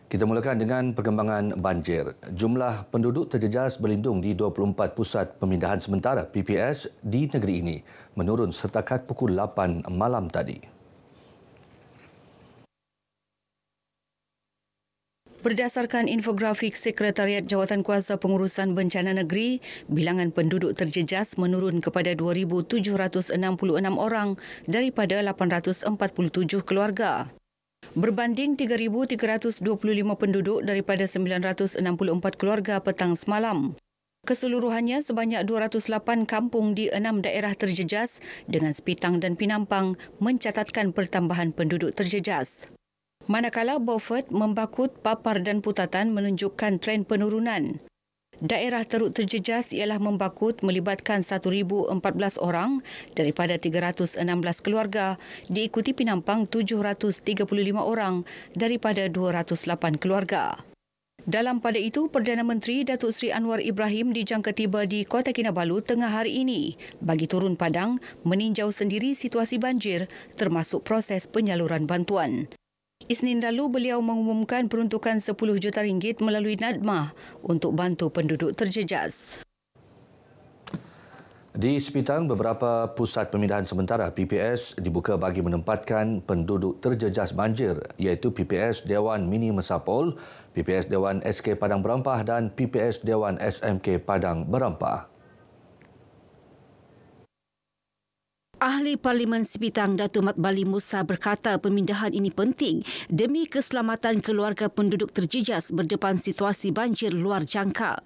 Kita mulakan dengan perkembangan banjir. Jumlah penduduk terjejas berlindung di 24 pusat pemindahan sementara PPS di negeri ini menurun setakat pukul 8 malam tadi. Berdasarkan infografik Sekretariat Jawatankuasa Pengurusan Bencana Negeri, bilangan penduduk terjejas menurun kepada 2,766 orang daripada 847 keluarga. Berbanding 3,325 penduduk daripada 964 keluarga petang semalam. Keseluruhannya sebanyak 208 kampung di 6 daerah terjejas dengan Sepitang dan Pinampang mencatatkan pertambahan penduduk terjejas. Manakala Beaufort, Membakut, Papar dan Putatan menunjukkan tren penurunan. Daerah teruk terjejas ialah Membakut melibatkan 1,014 orang daripada 316 keluarga, diikuti Pinampang 735 orang daripada 208 keluarga. Dalam pada itu, Perdana Menteri Datuk Seri Anwar Ibrahim dijangka tiba di Kota Kinabalu tengah hari ini bagi turun padang meninjau sendiri situasi banjir termasuk proses penyaluran bantuan. Isnin lalu beliau mengumumkan peruntukan 10 juta ringgit melalui NADMA untuk bantu penduduk terjejas. Di Sepitang, beberapa pusat pemindahan sementara PPS dibuka bagi menempatkan penduduk terjejas banjir iaitu PPS Dewan Mini Mesapol, PPS Dewan SK Padang Berampah dan PPS Dewan SMK Padang Berampah. Ahli Parlimen Sepitang Datuk Mat Bali Musa berkata pemindahan ini penting demi keselamatan keluarga penduduk terjejas berdepan situasi banjir luar jangka.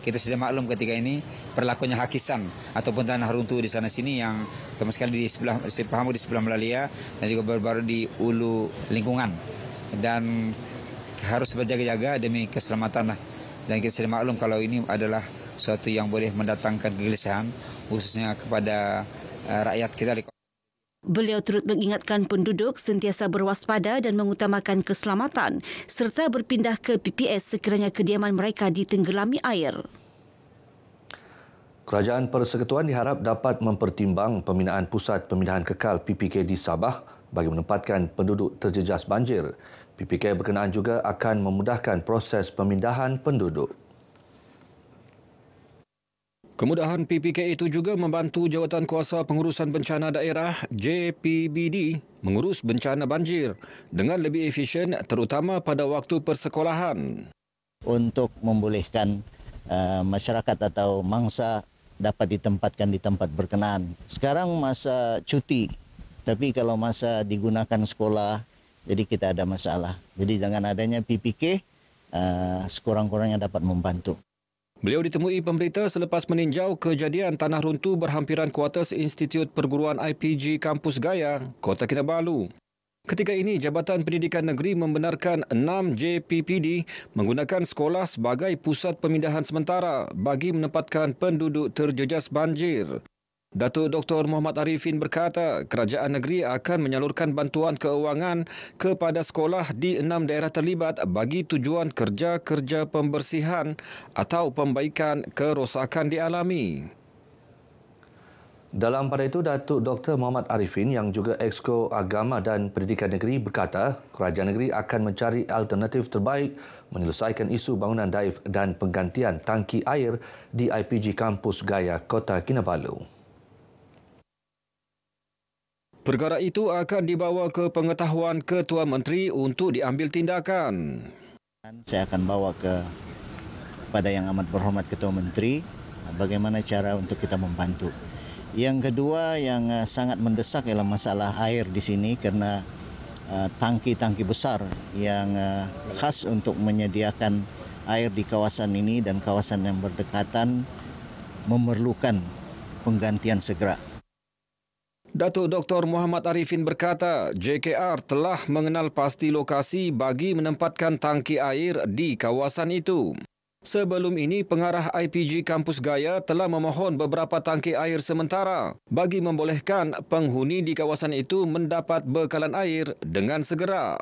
Kita sudah maklum ketika ini berlakunya hakisan ataupun tanah runtuh di sana sini yang sama sekali di sebelah Melalia dan juga baru-baru di Ulu Lingkungan, dan harus berjaga-jaga demi keselamatan. Dan kita sudah maklum kalau ini adalah suatu yang boleh mendatangkan kegelisahan khususnya kepada rakyat kita. Beliau turut mengingatkan penduduk sentiasa berwaspada dan mengutamakan keselamatan serta berpindah ke PPS sekiranya kediaman mereka ditenggelami air. Kerajaan Persekutuan diharap dapat mempertimbang pembinaan pusat pemindahan kekal PPK di Sabah bagi menempatkan penduduk terjejas banjir. PPK berkenaan juga akan memudahkan proses pemindahan penduduk. Kemudahan PPK itu juga membantu Jawatankuasa Pengurusan Bencana Daerah JPBD mengurus bencana banjir dengan lebih efisien terutama pada waktu persekolahan. Untuk membolehkan masyarakat atau mangsa dapat ditempatkan di tempat berkenaan. Sekarang masa cuti, tapi kalau masa digunakan sekolah, jadi kita ada masalah. Jadi dengan adanya PPK, sekurang-kurangnya dapat membantu. Beliau ditemui pemberita selepas meninjau kejadian tanah runtuh berhampiran kuartus Institut Perguruan IPG Kampus Gaya, Kota Kinabalu. Ketika ini, Jabatan Pendidikan Negeri membenarkan 6 JPPD menggunakan sekolah sebagai pusat pemindahan sementara bagi menempatkan penduduk terjejas banjir. Datuk Dr. Muhammad Arifin berkata kerajaan negeri akan menyalurkan bantuan keuangan kepada sekolah di 6 daerah terlibat bagi tujuan kerja-kerja pembersihan atau pembaikan kerosakan dialami. Dalam pada itu, Datuk Dr. Muhammad Arifin yang juga Exco Agama dan Pendidikan Negeri berkata kerajaan negeri akan mencari alternatif terbaik menyelesaikan isu bangunan daif dan penggantian tangki air di IPG Kampus Gaya, Kota Kinabalu. Perkara itu akan dibawa ke pengetahuan Ketua Menteri untuk diambil tindakan. Saya akan bawa kepada yang amat berhormat Ketua Menteri bagaimana cara untuk kita membantu. Yang kedua yang sangat mendesak ialah masalah air di sini karena tangki-tangki besar yang khas untuk menyediakan air di kawasan ini dan kawasan yang berdekatan memerlukan penggantian segera. Datuk Dr. Muhammad Arifin berkata JKR telah mengenal pasti lokasi bagi menempatkan tangki air di kawasan itu. Sebelum ini, pengarah IPG Kampus Gaya telah memohon beberapa tangki air sementara bagi membolehkan penghuni di kawasan itu mendapat bekalan air dengan segera.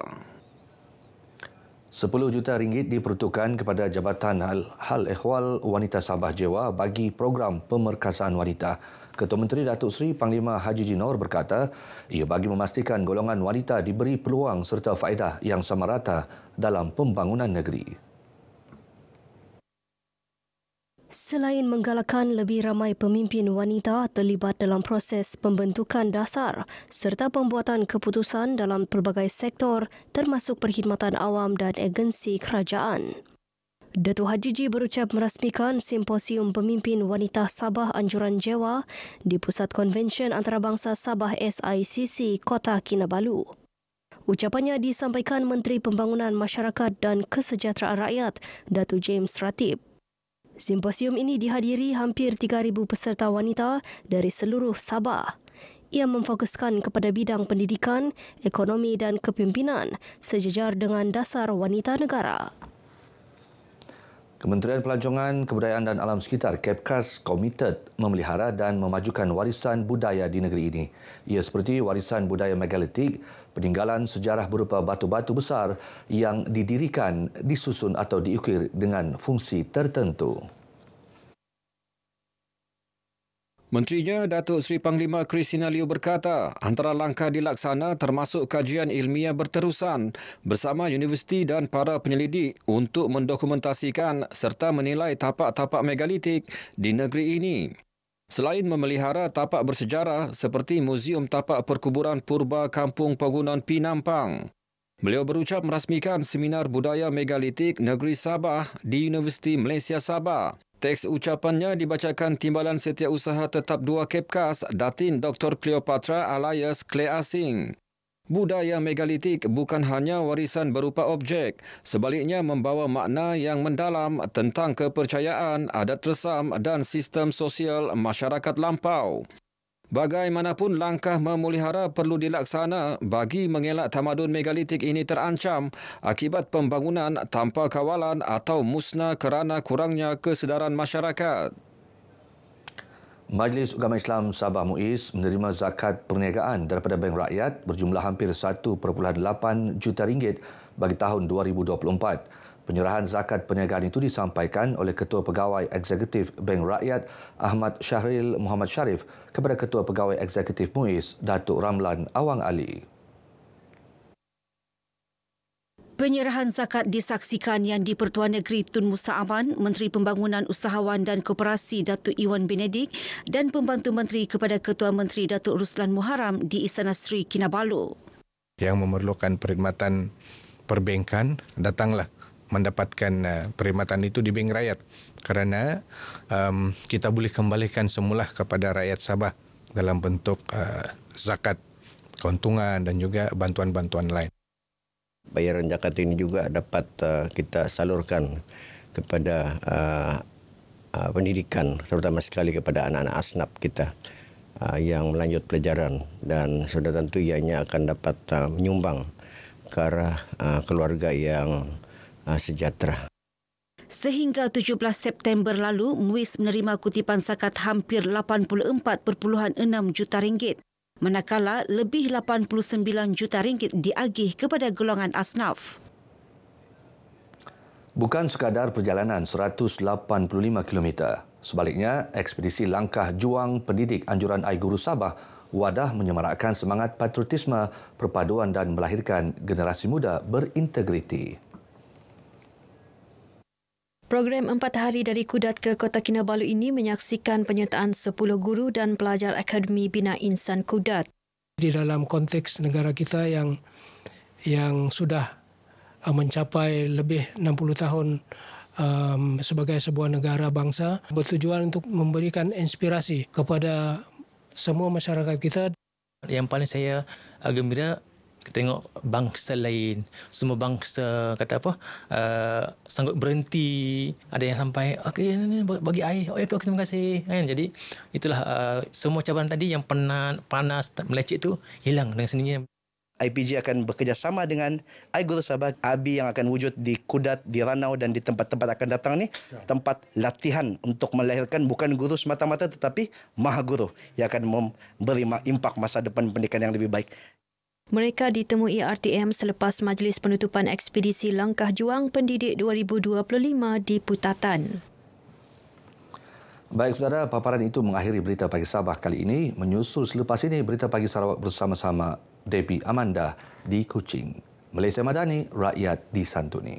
10 juta ringgit diperuntukkan kepada Jabatan Hal Ehwal Wanita Sabah Jewa bagi program pemerkasaan wanita. Ketua Menteri Datuk Seri Panglima Haji Jinor berkata ia bagi memastikan golongan wanita diberi peluang serta faedah yang sama rata dalam pembangunan negeri. Selain menggalakkan lebih ramai pemimpin wanita terlibat dalam proses pembentukan dasar serta pembuatan keputusan dalam pelbagai sektor termasuk perkhidmatan awam dan agensi kerajaan. Datuk Haji Ji berucap merasmikan Simposium Pemimpin Wanita Sabah Anjuran Jewa di Pusat Konvensyen Antarabangsa Sabah SICC, Kota Kinabalu. Ucapannya disampaikan Menteri Pembangunan Masyarakat dan Kesejahteraan Rakyat, Datuk James Ratib. Simposium ini dihadiri hampir 3,000 peserta wanita dari seluruh Sabah. Ia memfokuskan kepada bidang pendidikan, ekonomi dan kepimpinan sejajar dengan dasar wanita negara. Kementerian Pelancongan, Kebudayaan dan Alam Sekitar KEPKAS komited memelihara dan memajukan warisan budaya di negeri ini. Ia seperti warisan budaya megalitik, peninggalan sejarah berupa batu-batu besar yang didirikan, disusun atau diukir dengan fungsi tertentu. Menterinya Datuk Seri Panglima Christina Liu berkata, antara langkah dilaksana termasuk kajian ilmiah berterusan bersama universiti dan para penyelidik untuk mendokumentasikan serta menilai tapak-tapak megalitik di negeri ini. Selain memelihara tapak bersejarah seperti Muzium Tapak Perkuburan Purba Kampung Pegunungan Pinampang, beliau berucap merasmikan Seminar Budaya Megalitik Negeri Sabah di Universiti Malaysia Sabah. Teks ucapannya dibacakan Timbalan Setiausaha Tetap 2 KEPKAS, Datin Dr. Cleopatra alias Claire Asing. Budaya megalitik bukan hanya warisan berupa objek, sebaliknya membawa makna yang mendalam tentang kepercayaan, adat resam dan sistem sosial masyarakat lampau. Bagaimanapun langkah memelihara perlu dilaksana bagi mengelak tamadun megalitik ini terancam akibat pembangunan tanpa kawalan atau musnah kerana kurangnya kesedaran masyarakat. Majlis Ugama Islam Sabah MUIS menerima zakat perniagaan daripada Bank Rakyat berjumlah hampir 1.8 juta ringgit bagi tahun 2024. Penyerahan zakat perniagaan itu disampaikan oleh Ketua Pegawai Eksekutif Bank Rakyat Ahmad Syahril Muhammad Sharif kepada Ketua Pegawai Eksekutif MUIS Datuk Ramlan Awang Ali. Penyerahan zakat disaksikan yang di-Pertuan Negeri Tun Musa Aman, Menteri Pembangunan Usahawan dan Koperasi Datuk Iwan Benedik dan Pembantu Menteri kepada Ketua Menteri Datuk Ruslan Muharram di Istana Sri Kinabalu. Yang memerlukan perkhidmatan perbankan, datanglah mendapatkan perkhidmatan itu di Bank Rakyat kerana kita boleh kembalikan semula kepada rakyat Sabah dalam bentuk zakat, keuntungan dan juga bantuan-bantuan lain. Bayaran zakat ini juga dapat kita salurkan kepada pendidikan, terutama sekali kepada anak-anak asnaf kita yang melanjut pelajaran, dan sudah tentu ianya akan dapat menyumbang ke arah keluarga yang sejahtera. Sehingga 17 September lalu, MUIS menerima kutipan zakat hampir 84.6 juta ringgit, manakala lebih 89 juta ringgit diagih kepada golongan asnaf. Bukan sekadar perjalanan 185 km. Sebaliknya, ekspedisi Langkah Juang Pendidik Anjuran Air Guru Sabah wadah menyemarakkan semangat patriotisme, perpaduan dan melahirkan generasi muda berintegriti. Program 4 hari dari Kudat ke Kota Kinabalu ini menyaksikan penyertaan 10 guru dan pelajar Akademi Bina Insan Kudat. Di dalam konteks negara kita yang sudah mencapai lebih 60 tahun sebagai sebuah negara bangsa, bertujuan untuk memberikan inspirasi kepada semua masyarakat kita. Yang paling saya gembira tengok bangsa lain, semua bangsa sanggup berhenti, ada yang sampai okey ni bagi air, okey terima kasih kan. Jadi itulah semua cabaran tadi yang panas melecet tu hilang dengan sendirinya. IPG akan bekerjasama dengan Air Guru Sabah, ABI yang akan wujud di Kudat, di Ranau dan di tempat-tempat akan datang ni, tempat latihan untuk melahirkan bukan guru semata-mata tetapi maha guru yang akan memberi impak masa depan pendidikan yang lebih baik. Mereka ditemui RTM selepas Majlis Penutupan Ekspedisi Langkah Juang Pendidik 2025 di Putatan. Baik saudara, paparan itu mengakhiri Berita Pagi Sabah kali ini. Menyusul selepas ini Berita Pagi Sarawak bersama-sama Debbie Amanda di Kuching. Malaysia Madani, rakyat disantuni.